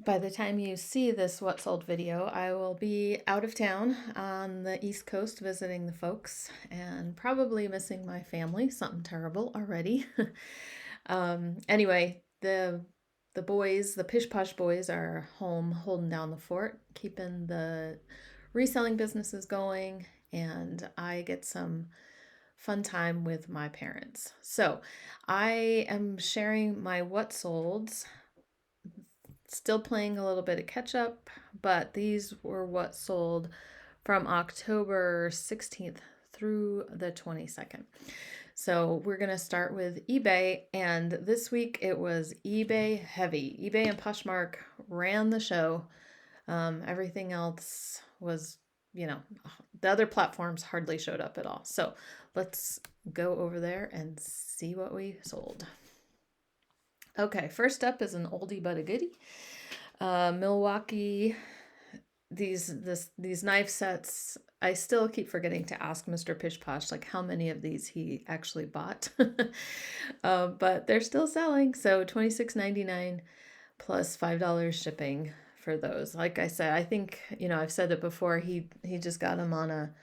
By the time you see this What Sold video, I will be out of town on the East Coast visiting the folks and probably missing my family, something terrible already. Anyway, the boys, the Pish Posh boys, are home holding down the fort, keeping the reselling businesses going, and I get some fun time with my parents. So I am sharing my What Solds, still playing a little bit of catch up, but these were what sold from October 16th through the 22nd. So we're going to start with eBay, and this week it was eBay heavy. eBay and Poshmark ran the show. Everything else was, the other platforms hardly showed up at all. So let's go over there and see what we sold. Okay, first up is an oldie but a goodie. Milwaukee. These knife sets. I still keep forgetting to ask Mr. Pish Posh like how many of these he actually bought, but they're still selling. So $26.99 plus $5 shipping for those. Like I said, I think I've said it before. He just got them on a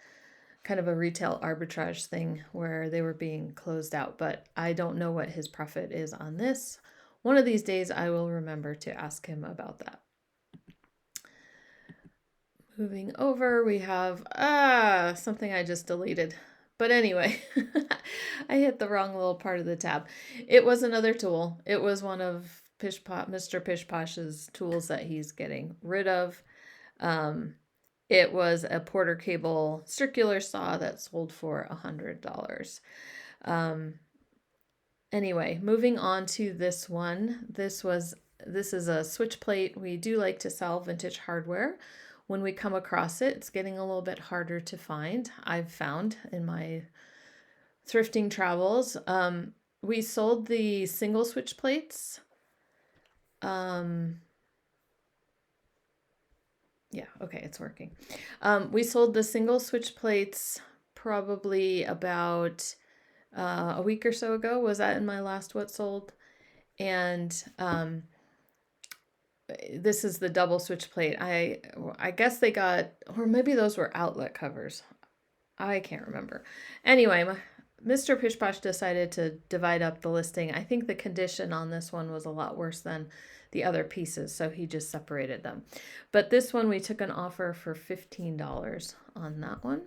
kind of a retail arbitrage thing where they were being closed out, but I don't know what his profit is on this. One of these days I will remember to ask him about that. Moving over, we have something I just deleted. But anyway, I hit the wrong little part of the tab. It was another tool. It was one of Mr. Pish Posh's tools that he's getting rid of. It was a Porter cable circular saw that sold for $100. Anyway, moving on to this one. This is a switch plate. We do like to sell vintage hardware. When we come across it, it's getting a little bit harder to find. I've found in my thrifting travels. We sold the single switch plates. Yeah, okay, it's working. We sold the single switch plates probably about a week or so ago. Was that in my last What Sold? And this is the double switch plate. I guess they got, or maybe those were outlet covers. I can't remember. Anyway, Mr. Pish Posh decided to divide up the listing. I think the condition on this one was a lot worse than the other pieces, so he just separated them. But this one, we took an offer for $15 on that one.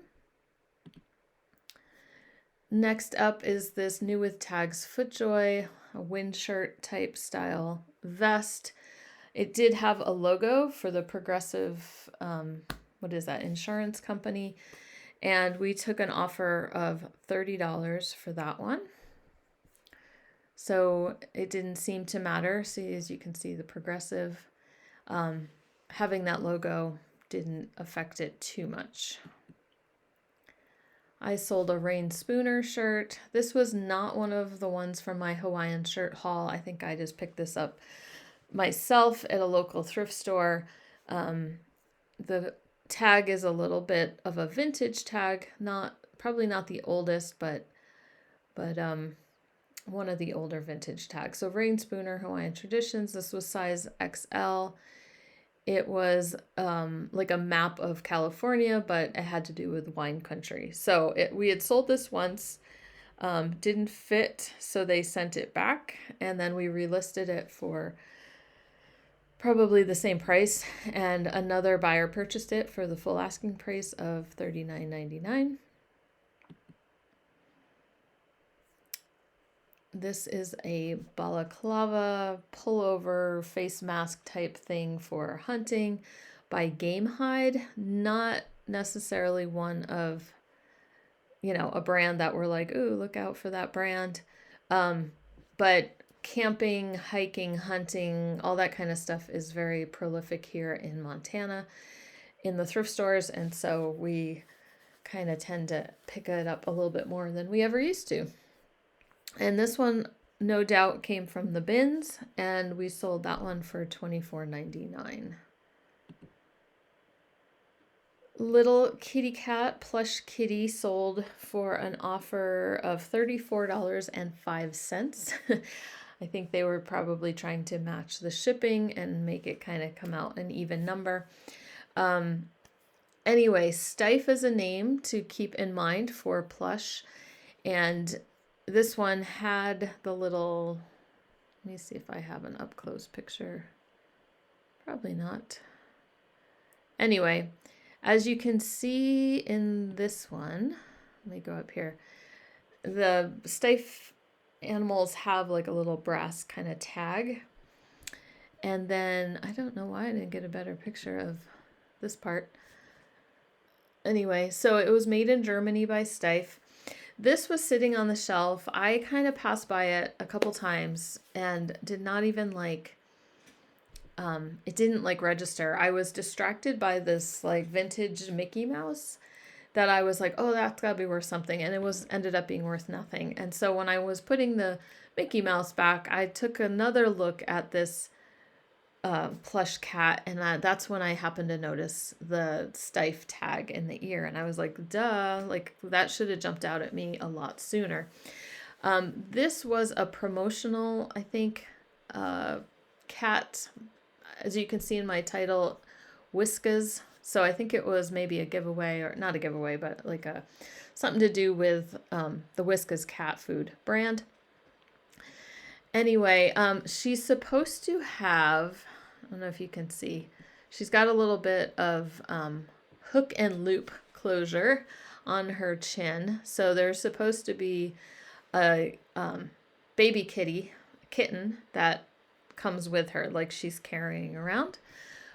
Next up is this New with Tags FootJoy, a wind shirt type style vest. It did have a logo for the Progressive, insurance company. And we took an offer of $30 for that one. So it didn't seem to matter. See, as you can see, the Progressive, having that logo didn't affect it too much. I sold a Rain Spooner shirt. This was not one of the ones from my Hawaiian shirt haul. I think I just picked this up myself at a local thrift store. The tag is a little bit of a vintage tag, probably not the oldest, but one of the older vintage tags. So Rain Spooner Hawaiian Traditions. This was size XL. It was like a map of California, but it had to do with wine country. So we had sold this once, didn't fit, so they sent it back, and then we relisted it for probably the same price, and another buyer purchased it for the full asking price of $39.99. This is a balaclava pullover face mask type thing for hunting by Game Hide. Not necessarily one of, a brand that we're like, ooh, look out for that brand. But camping, hiking, hunting, all that kind of stuff is very prolific here in Montana in the thrift stores. And so we kind of tend to pick it up a little bit more than we ever used to. And this one, no doubt, came from the bins, and we sold that one for $24.99. Little kitty cat plush kitty sold for an offer of $34.05. I think they were probably trying to match the shipping and make it kind of come out an even number. Anyway, Stife is a name to keep in mind for plush. And this one had the little, let me see if I have an up close picture. Probably not. Anyway, as you can see in this one, let me go up here. The Stife animals have like a little brass kind of tag. And then, I don't know why I didn't get a better picture of this part. Anyway, so it was made in Germany by Stife. This was sitting on the shelf. I kind of passed by it a couple times and did not even like, it didn't like register. I was distracted by this like vintage Mickey Mouse that I was like, oh, that's gotta be worth something. And it ended up being worth nothing. And so when I was putting the Mickey Mouse back, I took another look at this plush cat, and that's when I happened to notice the Stife tag in the ear, and I was like, duh, like that should have jumped out at me a lot sooner. This was a promotional, I think, cat, as you can see in my title, Whiskas. So I think it was maybe a giveaway, or not a giveaway, but like something to do with the Whiskas cat food brand. Anyway, she's supposed to have, I don't know if you can see, she's got a little bit of hook and loop closure on her chin. So there's supposed to be a baby kitten that comes with her, like she's carrying around.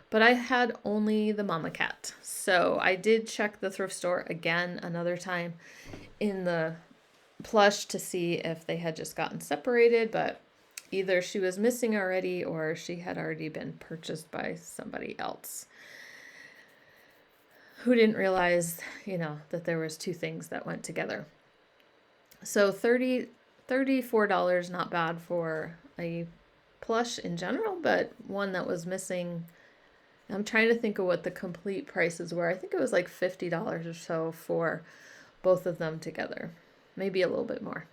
But I had only the mama cat. So I did check the thrift store again another time in the plush to see if they had just gotten separated, but either she was missing already or she had already been purchased by somebody else who didn't realize, that there was two things that went together. So $34, not bad for a plush in general, but one that was missing. I'm trying to think of what the complete prices were. I think it was like $50 or so for both of them together, maybe a little bit more.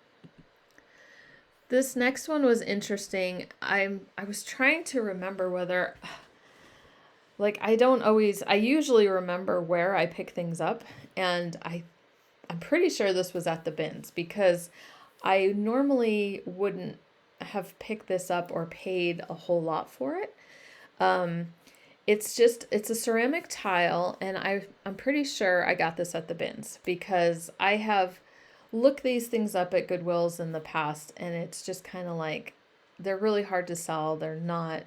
This next one was interesting. I was trying to remember whether, like, I usually remember where I pick things up, and I'm pretty sure this was at the bins, because I normally wouldn't have picked this up or paid a whole lot for it. It's a ceramic tile, and I'm pretty sure I got this at the bins, because I have looked these things up at Goodwills in the past, and it's just kind of like, they're really hard to sell. They're not,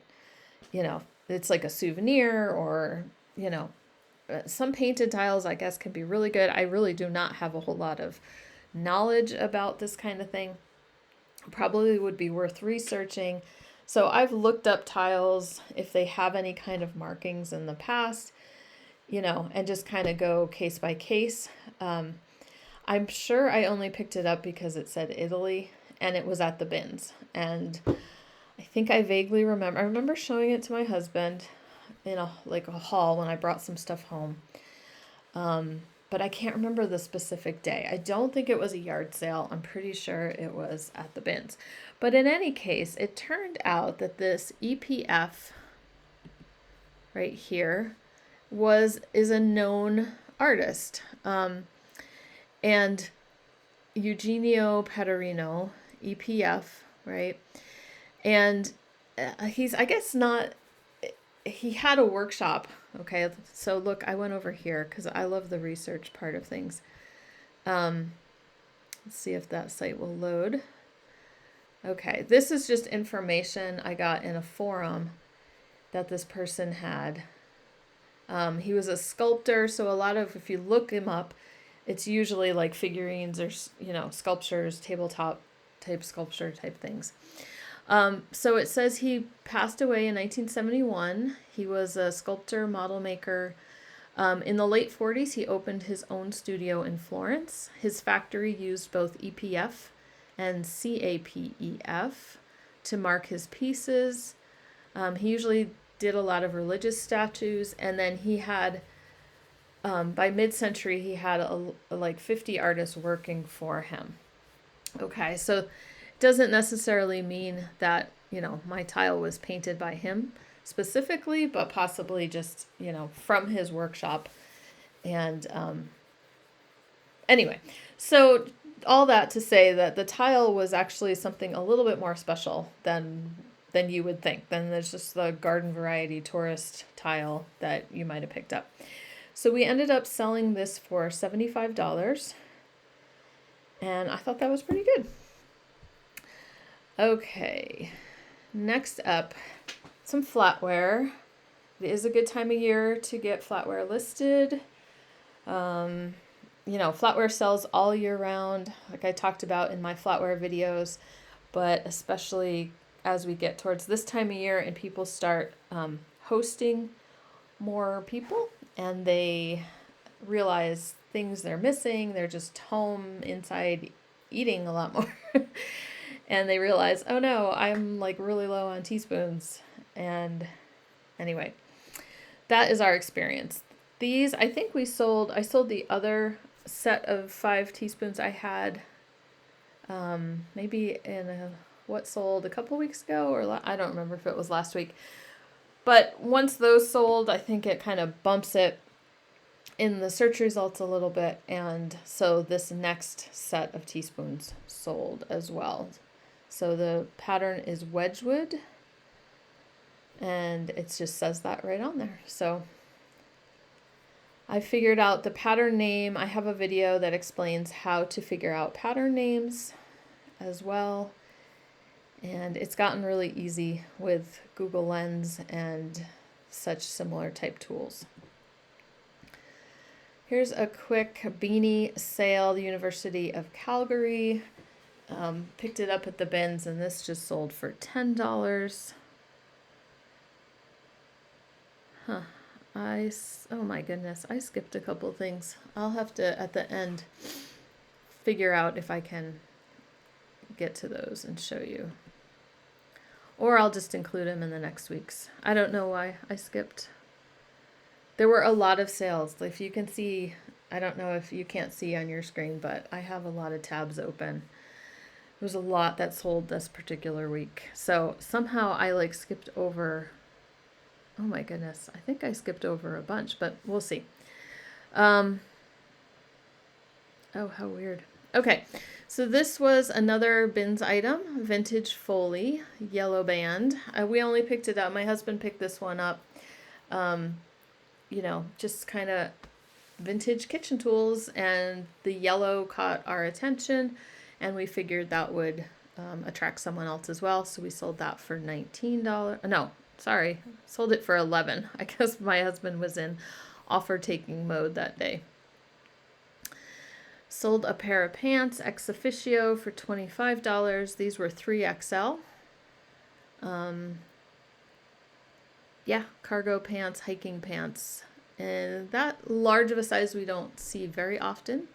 it's like a souvenir, or, some painted tiles, I guess, can be really good. I really do not have a whole lot of knowledge about this kind of thing. Probably would be worth researching. So I've looked up tiles, if they have any kind of markings in the past, and just kind of go case by case. I'm sure I only picked it up because it said Italy, and it was at the bins. And I think I vaguely remember, I remember showing it to my husband in a haul when I brought some stuff home. But I can't remember the specific day. I don't think it was a yard sale. I'm pretty sure it was at the bins. But in any case, it turned out that this EPF right here is a known artist. And Eugenio Paterino, EPF, right? And he's, I guess not, he had a workshop. Okay, so look, I went over here because I love the research part of things. Let's see if that site will load. Okay, this is just information I got in a forum that this person had. He was a sculptor, so a lot of, if you look him up, it's usually like figurines or, sculptures, tabletop type sculpture type things. So it says he passed away in 1971. He was a sculptor, model maker. In the late 40s, he opened his own studio in Florence. His factory used both EPF and CAPEF to mark his pieces. He usually did a lot of religious statues, and then he had, by mid-century, he had like 50 artists working for him. Okay, so Doesn't necessarily mean that, you know, my tile was painted by him specifically, but possibly just, you know, from his workshop. And anyway, so all that to say that the tile was actually something a little bit more special than you would think. Then there's just the garden variety tourist tile that you might have picked up. So we ended up selling this for $75, and I thought that was pretty good. Okay, next up, some flatware. It is a good time of year to get flatware listed. You know, flatware sells all year round, like I talked about in my flatware videos, but especially as we get towards this time of year and people start hosting more people and they realize things they're missing, they're just home inside eating a lot more. And they realize, oh no, I'm like really low on teaspoons. And anyway, that is our experience. These, I think I sold the other set of 5 teaspoons I had maybe what sold a couple weeks ago, or I don't remember if it was last week. But once those sold, I think it kind of bumps it in the search results a little bit. And so this next set of teaspoons sold as well. So the pattern is Wedgwood, and it just says that right on there. So I figured out the pattern name. I have a video that explains how to figure out pattern names as well. And it's gotten really easy with Google Lens and such similar type tools. Here's a quick beanie sale. The University of Calgary picked it up at the bins, and this just sold for $10. Huh. Oh my goodness, I skipped a couple things. I'll have to, at the end, figure out if I can get to those and show you. Or I'll just include them in the next week's. I don't know why I skipped. There were a lot of sales. If you can see, I don't know if you can't see on your screen, but I have a lot of tabs open. There was a lot that sold this particular week. So somehow I like skipped over, oh my goodness, I think I skipped over a bunch, but we'll see. Oh, how weird. Okay, so this was another bins item, vintage foley, yellow band. We only picked it up. My husband picked this one up. You know, just kind of vintage kitchen tools, and the yellow caught our attention, and we figured that would attract someone else as well. So we sold that for $19. No, sorry, sold it for $11. I guess my husband was in offer taking mode that day. Sold a pair of pants ex officio for $25. These were 3XL. Yeah, cargo pants, hiking pants. And that large of a size we don't see very often.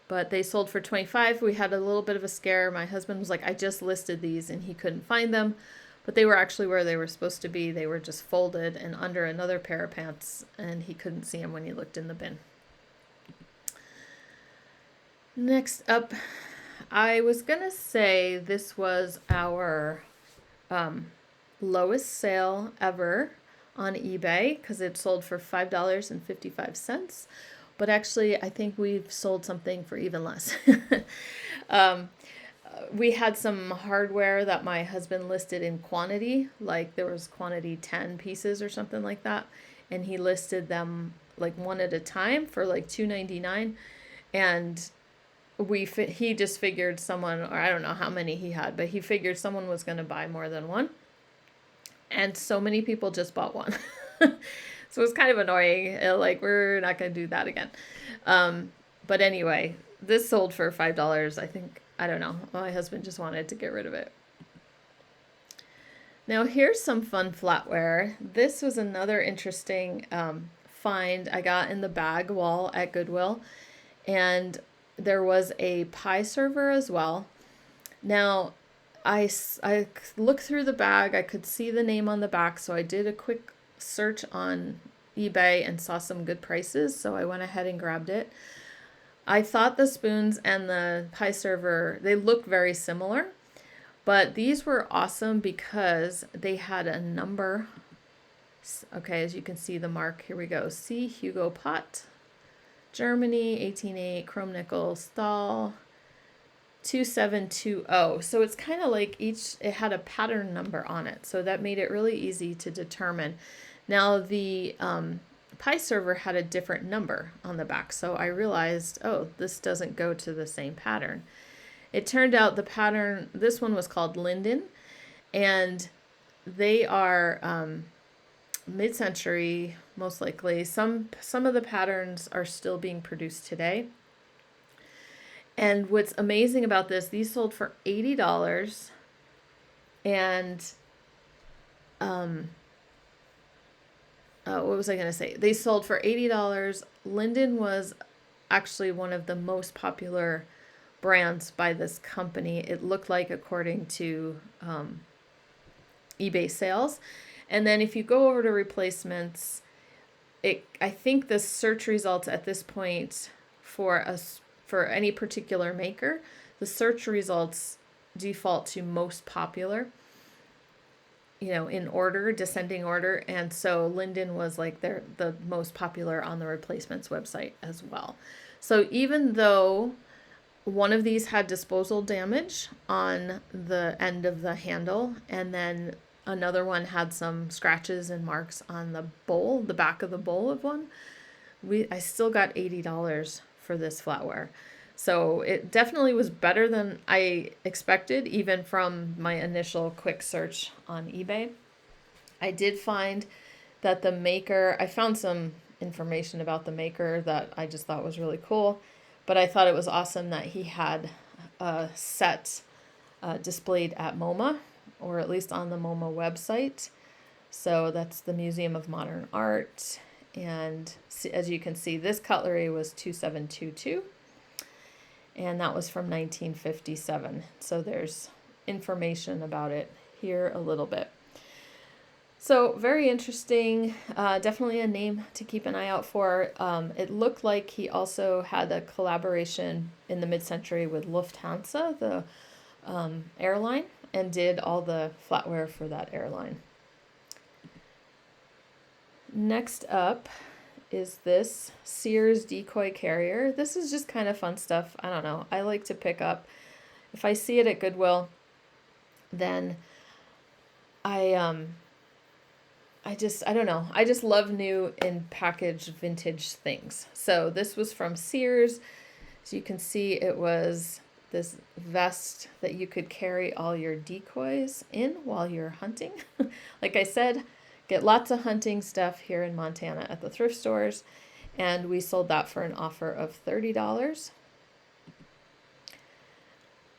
But they sold for $25. We had a little bit of a scare. My husband was like, I just listed these, and he couldn't find them. But they were actually where they were supposed to be. They were just folded and under another pair of pants, and he couldn't see them when he looked in the bin. Next up, I was going to say this was our lowest sale ever on eBay because it sold for $5.55. But actually, I think we've sold something for even less. We had some hardware that my husband listed in quantity, like there was quantity 10 pieces or something like that. And he listed them like one at a time for like $2.99. And he just figured someone, or I don't know how many he had, but he figured someone was going to buy more than one. And so many people just bought one. So it's kind of annoying. Like, we're not going to do that again. But anyway, this sold for $5. I think, I don't know. My husband just wanted to get rid of it. Now, here's some fun flatware. This was another interesting find I got in the bag wall at Goodwill. And there was a pie server as well. Now, I looked through the bag. I could see the name on the back, so I did a quick search on eBay and saw some good prices, so I went ahead and grabbed it. I thought the spoons and the pie server, they look very similar, But these were awesome because they had a number. Okay, as you can see the mark, here we go. C. Hugo Pot, Germany, 1808, chrome nickel, Stahl, 2720. So it's kind of like it had a pattern number on it. So that made it really easy to determine. Now the Pi server had a different number on the back. So I realized, oh, this doesn't go to the same pattern. It turned out the pattern, this one was called Linden, and they are mid-century, most likely. Some of the patterns are still being produced today. And what's amazing about this, these sold for $80, and what was I going to say? They sold for $80. Linden was actually one of the most popular brands by this company. It looked like, according to eBay sales. And then if you go over to replacements, I think the search results at this point for any particular maker, the search results default to most popular, in order, descending order. And so Linden was like the most popular on the replacements website as well. So even though one of these had disposal damage on the end of the handle, and then another one had some scratches and marks on the bowl, the back of the bowl of one, I still got $80 for this flatware. So it definitely was better than I expected, even from my initial quick search on eBay. I did find that the maker, I found some information about the maker that I just thought was really cool, but I thought it was awesome that he had a set displayed at MoMA, or at least on the MoMA website. So that's the Museum of Modern Art. And as you can see, this cutlery was 2722. And that was from 1957. So there's information about it here a little bit. So very interesting. Definitely a name to keep an eye out for. It looked like he also had a collaboration in the mid-century with Lufthansa, the airline, and did all the flatware for that airline. Next up is this Sears decoy carrier. This is just kind of fun stuff. I don't know. I like to pick up. If I see it at Goodwill, then I don't know. I just love new and packaged vintage things. So this was from Sears. As you can see, it was this vest that you could carry all your decoys in while you're hunting. Like I said, get lots of hunting stuff here in Montana at the thrift stores, and we sold that for an offer of $30.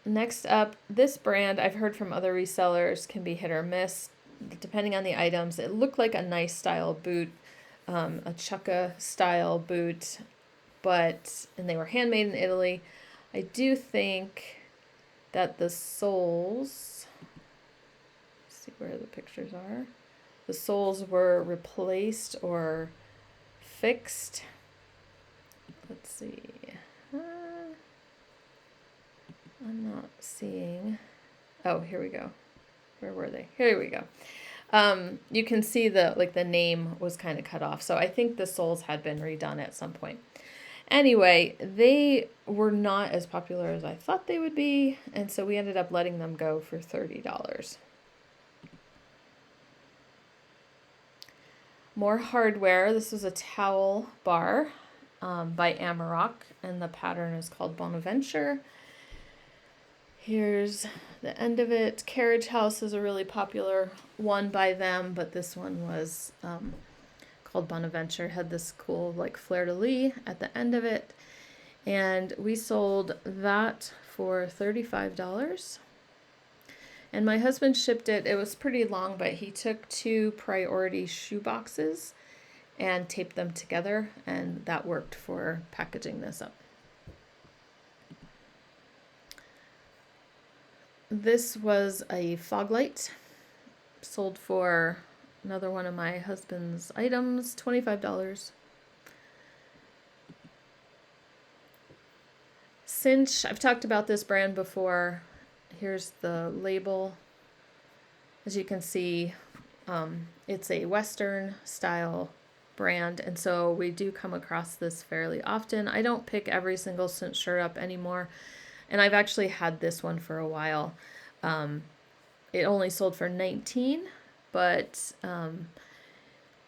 Next up, this brand, I've heard from other resellers, can be hit or miss depending on the items. It looked like a nice style boot, a chukka style boot, and they were handmade in Italy. I do think that the soles, let's see where the pictures are. The soles were replaced or fixed. Let's see. I'm not seeing. Oh, here we go. Where were they? Here we go. You can see the name was kind of cut off. So I think the soles had been redone at some point. Anyway, they were not as popular as I thought they would be, and so we ended up letting them go for $30. More hardware. This was a towel bar by Amarok, and the pattern is called Bonaventure. Here's the end of it. Carriage House is a really popular one by them, but this one was called Bonaventure. Had this cool like fleur-de-lis at the end of it, and we sold that for $35. And my husband shipped it. It was pretty long, but he took 2 priority shoe boxes and taped them together, and that worked for packaging this up. This was a fog light, sold for another one of my husband's items, $25. Cinch, I've talked about this brand before. Here's the label. As you can see, it's a Western style brand, and so we do come across this fairly often. I don't pick every single cinch shirt up anymore, and I've actually had this one for a while. It only sold for $19, but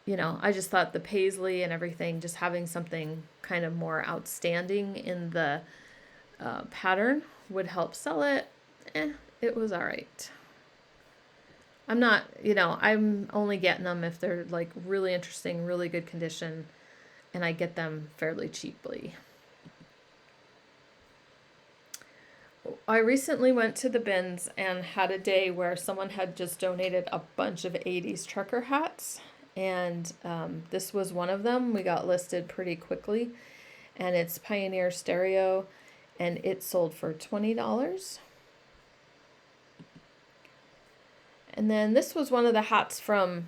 you know, I just thought the paisley and everything, just having something kind of more outstanding in the pattern would help sell it. It was all right. I'm not, you know, I'm only getting them if they're like really interesting, really good condition, and I get them fairly cheaply. I recently went to the bins and had a day where someone had just donated a bunch of 80s trucker hats, and this was one of them. We got listed pretty quickly, and it's Pioneer Stereo, and it sold for $20. And then this was one of the hats from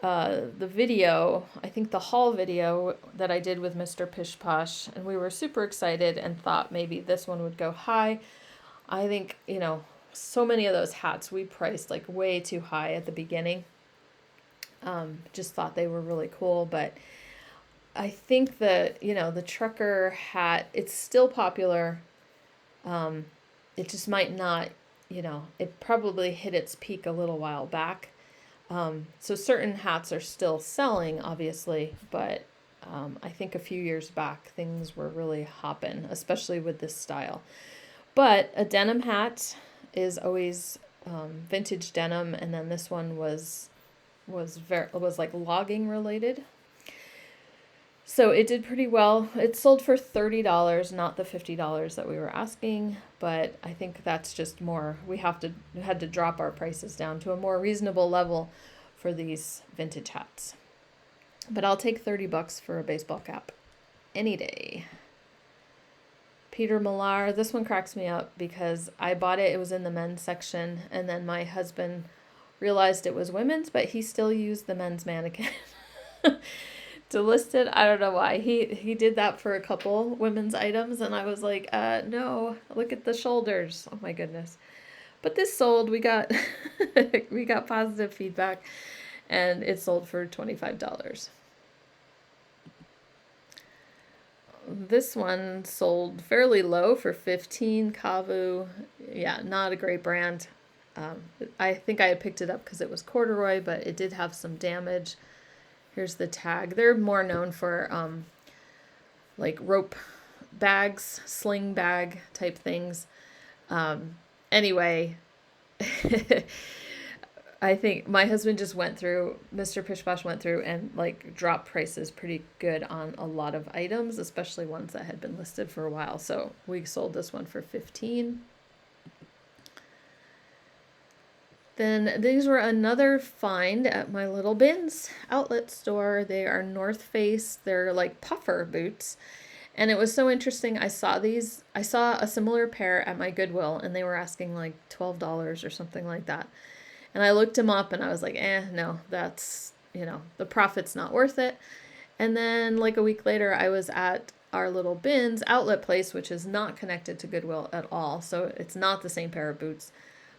the video, I think the haul video that I did with Mr. Pish Posh, and we were super excited and thought maybe this one would go high. I think, you know, so many of those hats we priced like way too high at the beginning. Just thought they were really cool, but I think that, you know, the trucker hat, it's still popular. It just might not, you know, it probably hit its peak a little while back. So certain hats are still selling, obviously, but I think a few years back things were really hopping, especially with this style. But a denim hat is always vintage denim, and then this one was like logging related. So it did pretty well. It sold for $30, not the $50 that we were asking, but I think that's just more. We had to drop our prices down to a more reasonable level for these vintage hats. But I'll take $30 for a baseball cap any day. Peter Millar, this one cracks me up because I bought it. It was in the men's section, and then my husband realized it was women's, but he still used the men's mannequin to list it. I don't know why. He did that for a couple women's items, and I was like, no, look at the shoulders. Oh my goodness. But this sold. We got we got positive feedback, and it sold for $25. This one sold fairly low for $15. Kavu. Yeah, not a great brand. I think I had picked it up because it was corduroy, but it did have some damage. Here's the tag. They're more known for like rope bags, sling bag type things. Anyway, I think my husband just went through, Mr. Pish Posh went through and like dropped prices pretty good on a lot of items, especially ones that had been listed for a while. So we sold this one for $15. Then these were another find at my Little Bins outlet store. They are North Face. They're like puffer boots. And it was so interesting. I saw a similar pair at my Goodwill, and they were asking like $12 or something like that. And I looked them up and I was like, no, that's, you know, the profit's not worth it. And then like a week later, I was at our Little Bins outlet place, which is not connected to Goodwill at all. So it's not the same pair of boots,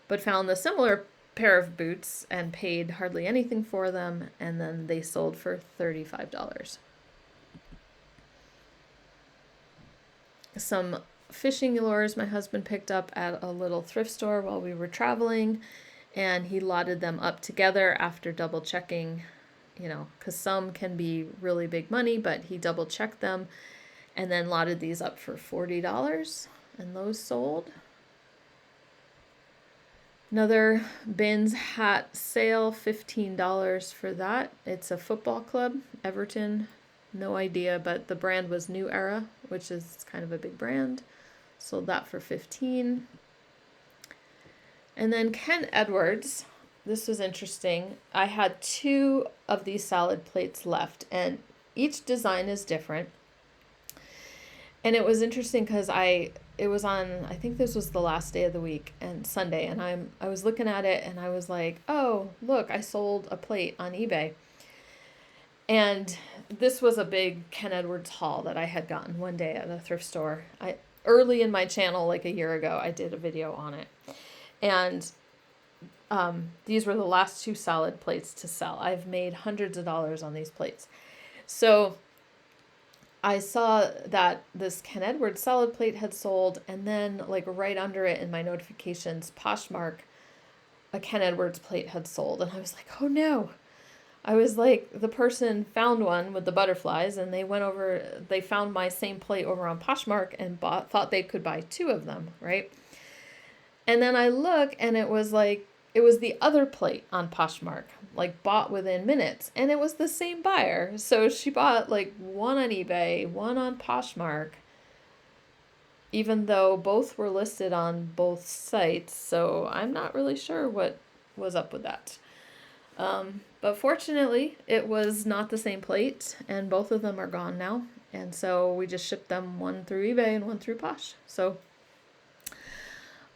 but found the similar pair of boots and paid hardly anything for them. And then they sold for $35. Some fishing lures my husband picked up at a little thrift store while we were traveling, and he lotted them up together after double checking, you know, because some can be really big money, but he double checked them and then lotted these up for $40, and those sold. Another Bins hat sale, $15 for that. It's a football club, Everton. No idea, but the brand was New Era, which is kind of a big brand. Sold that for $15. And then Ken Edwards. This was interesting. I had 2 of these salad plates left, and each design is different. And it was interesting because it was on, I think this was the last day of the week, and Sunday, and I was looking at it and I was like, oh, look, I sold a plate on eBay. And this was a big Ken Edwards haul that I had gotten one day at a thrift store. Early in my channel, like a year ago, I did a video on it. And these were the last 2 solid plates to sell. I've made hundreds of dollars on these plates. So I saw that this Ken Edwards solid plate had sold, and then like right under it in my notifications, Poshmark, a Ken Edwards plate had sold. And I was like, oh no. I was like, the person found one with the butterflies, and they found my same plate over on Poshmark and thought they could buy 2 of them, right? And then I look, and it was the other plate on Poshmark, like bought within minutes, and it was the same buyer. So she bought like one on eBay, one on Poshmark, even though both were listed on both sites. So I'm not really sure what was up with that. But fortunately, it was not the same plate, and both of them are gone now. And so we just shipped them, one through eBay and one through Posh. So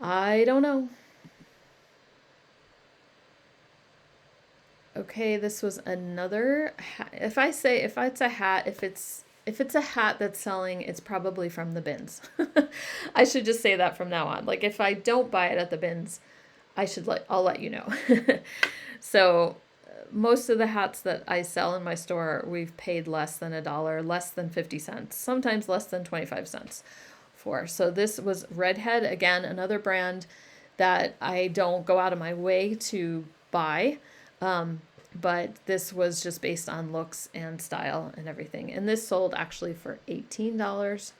I don't know. Okay, this was another hat. If it's a hat that's selling, it's probably from the bins. I should just say that from now on. Like if I don't buy it at the bins, I'll let you know. So most of the hats that I sell in my store, we've paid less than $1, less than 50 cents, sometimes less than 25 cents for. So this was Redhead, again, another brand that I don't go out of my way to buy. But this was just based on looks and style and everything. And this sold actually for $18.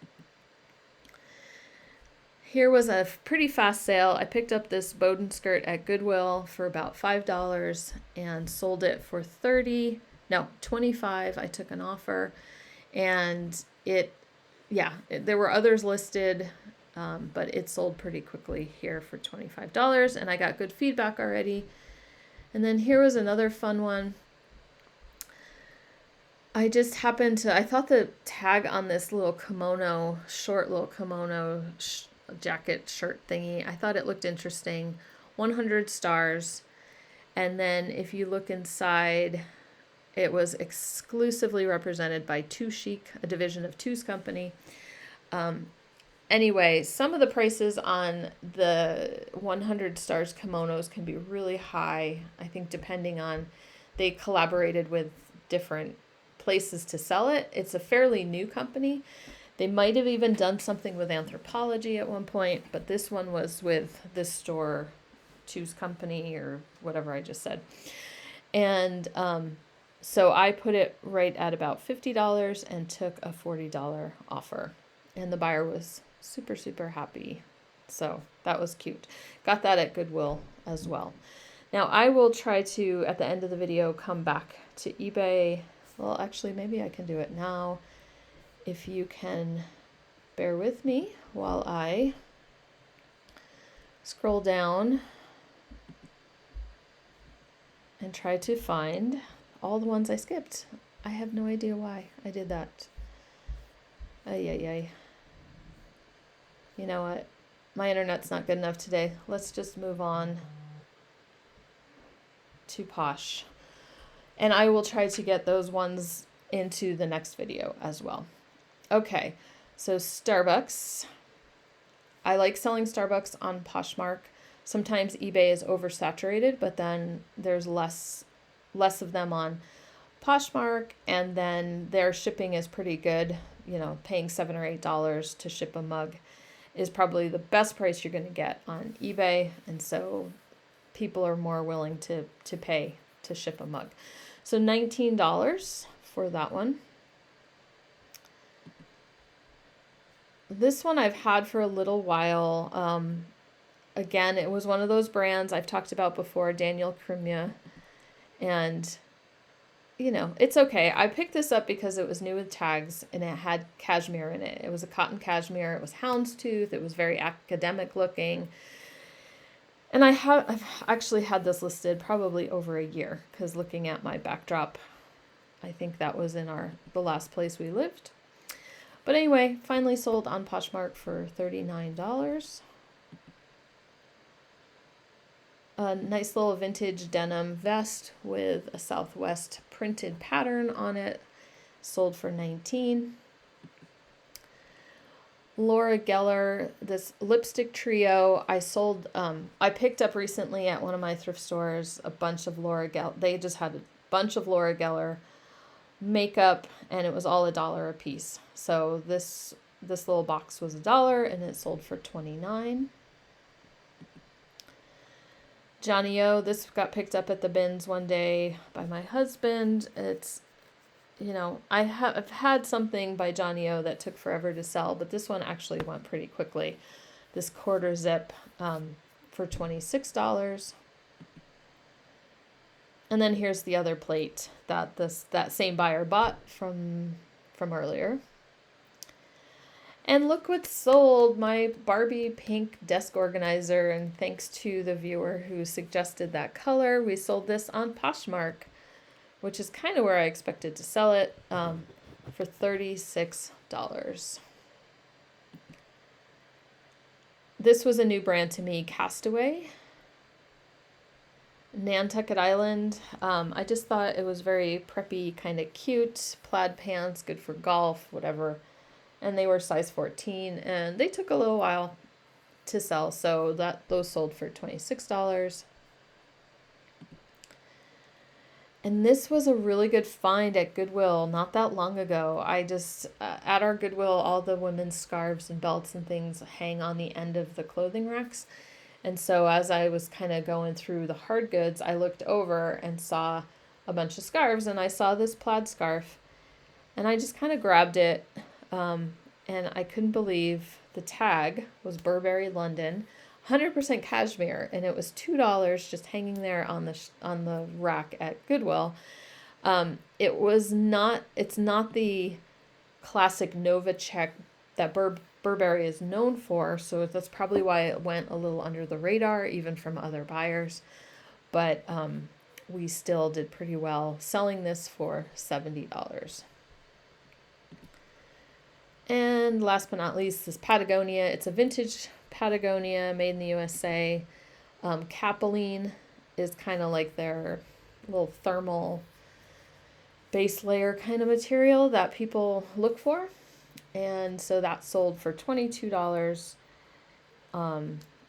Here was a pretty fast sale. I picked up this Bowden skirt at Goodwill for about $5 and sold it for $25. I took an offer, and there were others listed, but it sold pretty quickly here for $25, and I got good feedback already. And then here was another fun one. I thought the tag on this little kimono, short little kimono jacket shirt thingy, I thought it looked interesting. 100 stars. And then if you look inside, it was exclusively represented by Too Chic, a division of Too's company. Anyway, some of the prices on the 100 stars kimonos can be really high. I think depending on, they collaborated with different places to sell it. It's a fairly new company. They might have even done something with Anthropology at one point, but this one was with this store, Too's company, or whatever I just said. And so I put it right at about $50 and took a $40 offer. And the buyer was super, super happy. So that was cute. Got that at Goodwill as well. Now I will try to, at the end of the video, come back to eBay. Well, actually, maybe I can do it now. If you can bear with me while I scroll down and try to find all the ones I skipped. I have no idea why I did that. Ay. You know what? My internet's not good enough today. Let's just move on to Posh. And I will try to get those ones into the next video as well. Okay, so Starbucks. I like selling Starbucks on Poshmark. Sometimes eBay is oversaturated, but then there's less of them on Poshmark, and then their shipping is pretty good. You know, paying $7 or $8 to ship a mug is probably the best price you're going to get on eBay, and so people are more willing to pay to ship a mug. So $19 for that one. This one I've had for a little while. Again, it was one of those brands I've talked about before, Daniel Crimea, and you know, it's okay. I picked this up because it was new with tags and it had cashmere in it. It was a cotton cashmere. It was houndstooth. It was very academic looking. And I've actually had this listed probably over a year, because looking at my backdrop, I think that was in the last place we lived. But anyway, finally sold on Poshmark for $39. A nice little vintage denim vest with a Southwest printed pattern on it, sold for $19. Laura Geller, this lipstick trio. I picked up recently at one of my thrift stores a bunch of Laura Geller. They just had a bunch of Laura Geller makeup, and it was all $1 a piece. So this little box was $1, and it sold for $29. Johnny O, this got picked up at the bins one day by my husband. It's, I've had something by Johnny O that took forever to sell, but this one actually went pretty quickly. This quarter zip for $26. And then here's the other plate that that same buyer bought from earlier. And look what sold, my Barbie pink desk organizer. And thanks to the viewer who suggested that color, we sold this on Poshmark, which is kind of where I expected to sell it, for $36. This was a new brand to me, Castaway. Nantucket Island. I just thought it was very preppy, kind of cute. Plaid pants, good for golf, whatever. And they were size 14, and they took a little while to sell, so those sold for $26. And this was a really good find at Goodwill not that long ago. I just, at our Goodwill, all the women's scarves and belts and things hang on the end of the clothing racks. And so as I was kind of going through the hard goods, I looked over and saw a bunch of scarves, and I saw this plaid scarf, and I just kind of grabbed it. And I couldn't believe the tag was Burberry London, 100% cashmere, and it was $2 just hanging there on the rack at Goodwill. It's not the classic Nova check that Burberry is known for, so that's probably why it went a little under the radar, even from other buyers. But we still did pretty well selling this for $70. And last but not least, this Patagonia. It's a vintage Patagonia made in the USA. Capilene is kind of like their little thermal base layer kind of material that people look for. And so that sold for $22.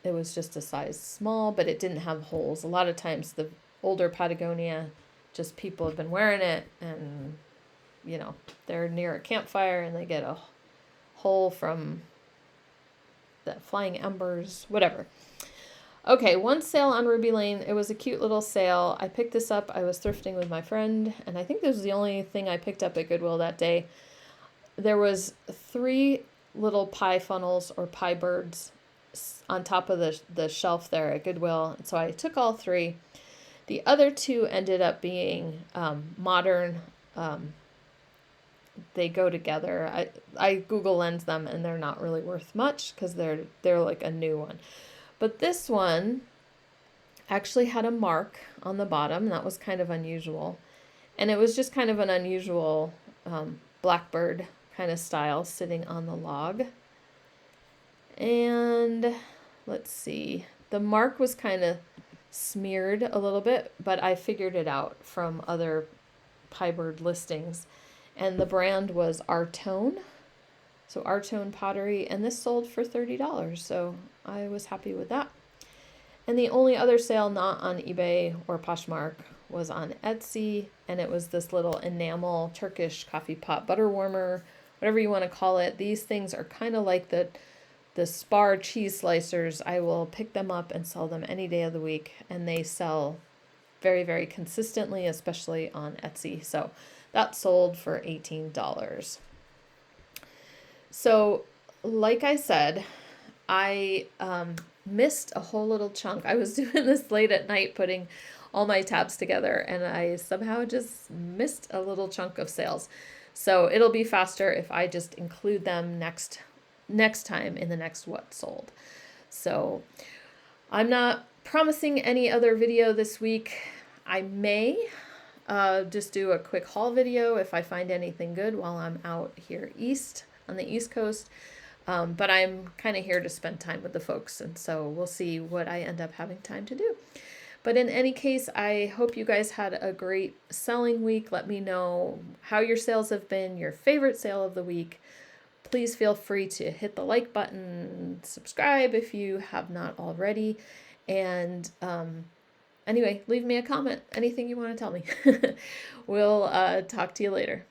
It was just a size small, but it didn't have holes. A lot of times the older Patagonia, just people have been wearing it, and they're near a campfire and they get a hole from the flying embers, whatever. Okay, one sale on Ruby Lane. It was a cute little sale. I picked this up. I was thrifting with my friend, and I think this was the only thing I picked up at Goodwill that day. There was 3 little pie funnels or pie birds on top of the shelf there at Goodwill. So I took all 3. The other 2 ended up being modern. They go together. I Google Lens them, and they're not really worth much because they're like a new one. But this one actually had a mark on the bottom. That was kind of unusual. And it was just kind of an unusual blackbird kind of style sitting on the log. And let's see. The mark was kind of smeared a little bit, but I figured it out from other pie bird listings. And the brand was Artone. So Artone Pottery, and this sold for $30. So I was happy with that. And the only other sale not on eBay or Poshmark was on Etsy, and it was this little enamel Turkish coffee pot butter warmer, whatever you want to call it. These things are kind of like the Spar cheese slicers. I will pick them up and sell them any day of the week, and they sell very, very consistently, especially on Etsy. So that sold for $18. So, like I said, I missed a whole little chunk. I was doing this late at night, putting all my tabs together, and I somehow just missed a little chunk of sales. So it'll be faster if I just include them next time in the next what sold. So I'm not promising any other video this week. I may just do a quick haul video if I find anything good while I'm out here on the East Coast. But I'm kind of here to spend time with the folks, and so we'll see what I end up having time to do. But in any case, I hope you guys had a great selling week. Let me know how your sales have been, your favorite sale of the week. Please feel free to hit the like button, subscribe if you have not already, and anyway, leave me a comment, anything you want to tell me. We'll talk to you later.